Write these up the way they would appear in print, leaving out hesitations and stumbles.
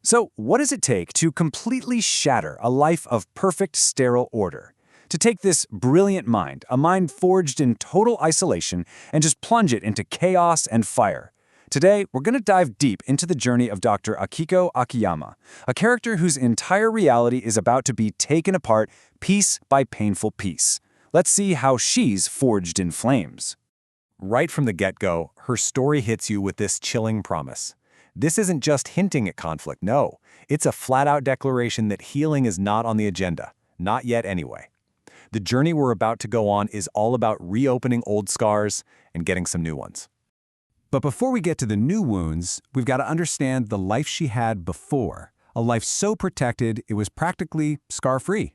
So, what does it take to completely shatter a life of perfect sterile order? To take this brilliant mind, a mind forged in total isolation, and just plunge it into chaos and fire? Today, we're going to dive deep into the journey of Dr. Akiko Akiyama, a character whose entire reality is about to be taken apart piece by painful piece. Let's see how she's forged in flames. Right from the get-go, her story hits you with this chilling promise. This isn't just hinting at conflict, no. It's a flat-out declaration that healing is not on the agenda. Not yet anyway. The journey we're about to go on is all about reopening old scars and getting some new ones. But before we get to the new wounds, we've got to understand the life she had before, a life so protected it was practically scar-free.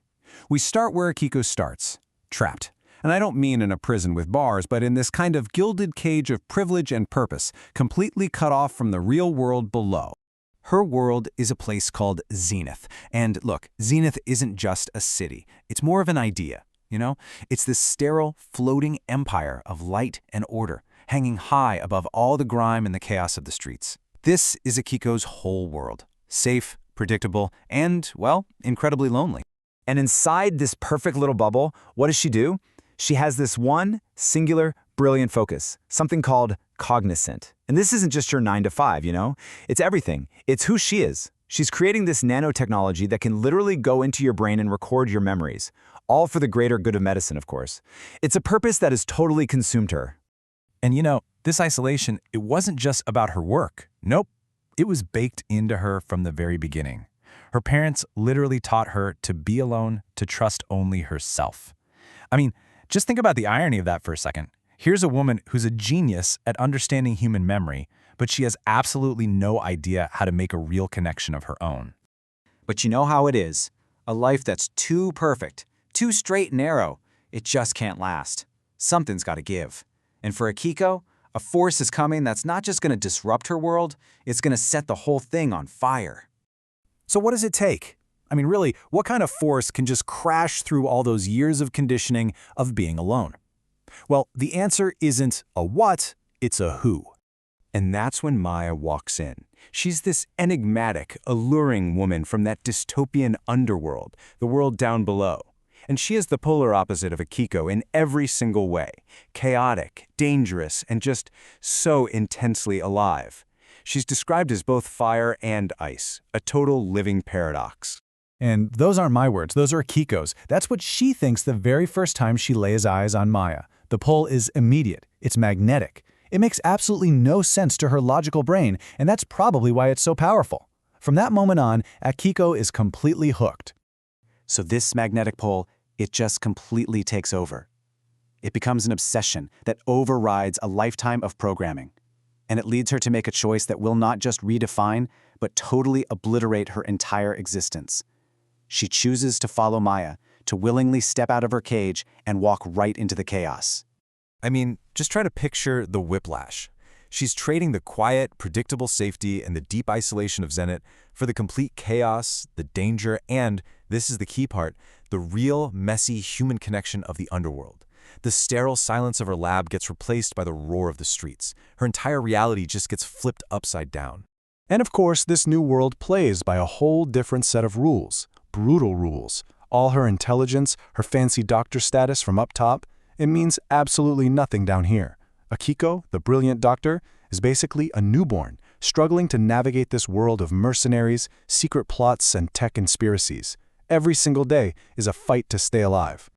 We start where Akiko starts, trapped. And I don't mean in a prison with bars, but in this kind of gilded cage of privilege and purpose, completely cut off from the real world below. Her world is a place called Zenith. And look, Zenith isn't just a city. It's more of an idea, you know? It's this sterile, floating empire of light and order, hanging high above all the grime and the chaos of the streets. This is Akiko's whole world. Safe, predictable, and, well, incredibly lonely. And inside this perfect little bubble, what does she do? She has this one, singular, brilliant focus, something called cognizant. And this isn't just your 9 to 5, you know? It's everything. It's who she is. She's creating this nanotechnology that can literally go into your brain and record your memories, all for the greater good of medicine, of course. It's a purpose that has totally consumed her. And you know, this isolation, it wasn't just about her work. Nope. It was baked into her from the very beginning. Her parents literally taught her to be alone, to trust only herself. I mean, just think about the irony of that for a second. Here's a woman who's a genius at understanding human memory, but she has absolutely no idea how to make a real connection of her own. But you know how it is. A life that's too perfect, too straight and narrow, it just can't last. Something's got to give. And for Akiko, a force is coming that's not just going to disrupt her world, it's going to set the whole thing on fire. So what does it take? I mean, really, what kind of force can just crash through all those years of conditioning of being alone? Well, the answer isn't a what, it's a who. And that's when Maya walks in. She's this enigmatic, alluring woman from that dystopian underworld, the world down below. And she is the polar opposite of Akiko in every single way. Chaotic, dangerous, and just so intensely alive. She's described as both fire and ice, a total living paradox. And those aren't my words, those are Akiko's. That's what she thinks the very first time she lays eyes on Maya. The pull is immediate, it's magnetic. It makes absolutely no sense to her logical brain, and that's probably why it's so powerful. From that moment on, Akiko is completely hooked. So this magnetic pull, it just completely takes over. It becomes an obsession that overrides a lifetime of programming. And it leads her to make a choice that will not just redefine, but totally obliterate her entire existence. She chooses to follow Maya, to willingly step out of her cage and walk right into the chaos. I mean, just try to picture the whiplash. She's trading the quiet, predictable safety and the deep isolation of Zenith for the complete chaos, the danger, and, this is the key part, the real, messy human connection of the underworld. The sterile silence of her lab gets replaced by the roar of the streets. Her entire reality just gets flipped upside down. And of course, this new world plays by a whole different set of rules. Brutal rules. All her intelligence, her fancy doctor status from up top, it means absolutely nothing down here. Akiko, the brilliant doctor, is basically a newborn, struggling to navigate this world of mercenaries, secret plots, and tech conspiracies. Every single day is a fight to stay alive.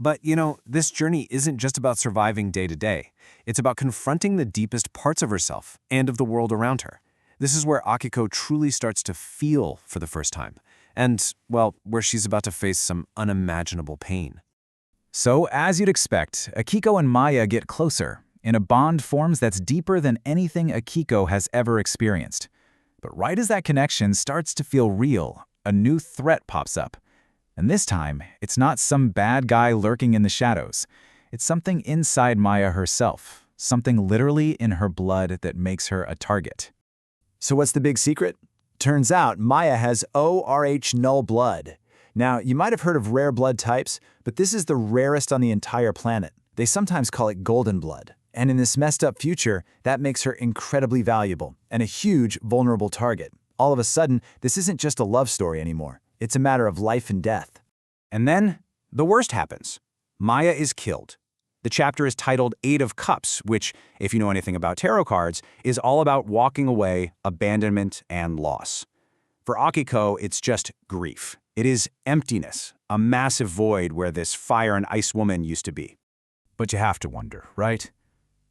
But, you know, this journey isn't just about surviving day to day. It's about confronting the deepest parts of herself and of the world around her. This is where Akiko truly starts to feel for the first time. And, well, where she's about to face some unimaginable pain. So, as you'd expect, Akiko and Maya get closer, and a bond forms that's deeper than anything Akiko has ever experienced. But right as that connection starts to feel real, a new threat pops up. And this time, it's not some bad guy lurking in the shadows. It's something inside Maya herself, something literally in her blood that makes her a target. So what's the big secret? Turns out Maya has ORH null blood. Now, you might have heard of rare blood types, but this is the rarest on the entire planet. They sometimes call it golden blood. And in this messed up future, that makes her incredibly valuable and a huge vulnerable target. All of a sudden, this isn't just a love story anymore. It's a matter of life and death. And then, the worst happens. Maya is killed. The chapter is titled Eight of Cups, which, if you know anything about tarot cards, is all about walking away, abandonment, and loss. For Akiko, it's just grief. It is emptiness, a massive void where this fire and ice woman used to be. But you have to wonder, right?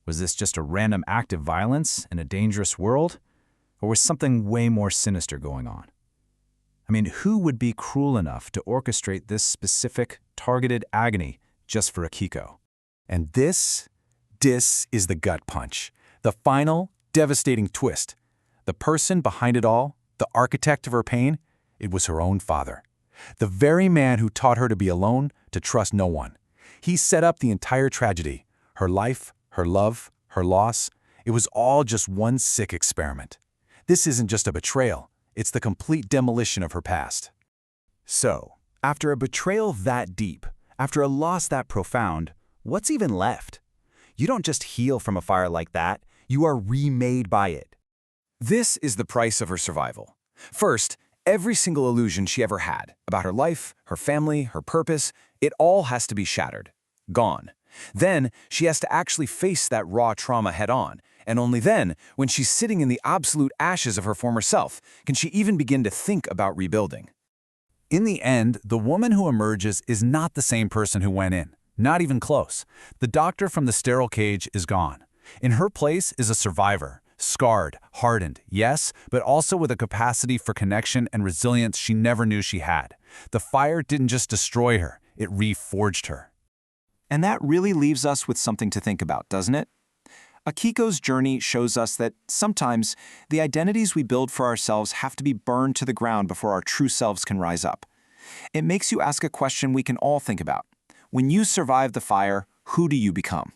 Was this just a random act of violence in a dangerous world? Or was something way more sinister going on? I mean, who would be cruel enough to orchestrate this specific, targeted agony just for Akiko? And this is the gut punch. The final, devastating twist. The person behind it all, the architect of her pain, it was her own father. The very man who taught her to be alone, to trust no one. He set up the entire tragedy. Her life, her love, her loss. It was all just one sick experiment. This isn't just a betrayal. It's the complete demolition of her past. So, after a betrayal that deep, after a loss that profound, what's even left? You don't just heal from a fire like that, you are remade by it. This is the price of her survival. First, every single illusion she ever had about her life, her family, her purpose, it all has to be shattered. Gone. Then, she has to actually face that raw trauma head-on, and only then, when she's sitting in the absolute ashes of her former self, can she even begin to think about rebuilding. In the end, the woman who emerges is not the same person who went in. Not even close. The doctor from the sterile cage is gone. In her place is a survivor, scarred, hardened, yes, but also with a capacity for connection and resilience she never knew she had. The fire didn't just destroy her, it reforged her. And that really leaves us with something to think about, doesn't it? Akiko's journey shows us that sometimes the identities we build for ourselves have to be burned to the ground before our true selves can rise up. It makes you ask a question we can all think about. When you survive the fire, who do you become?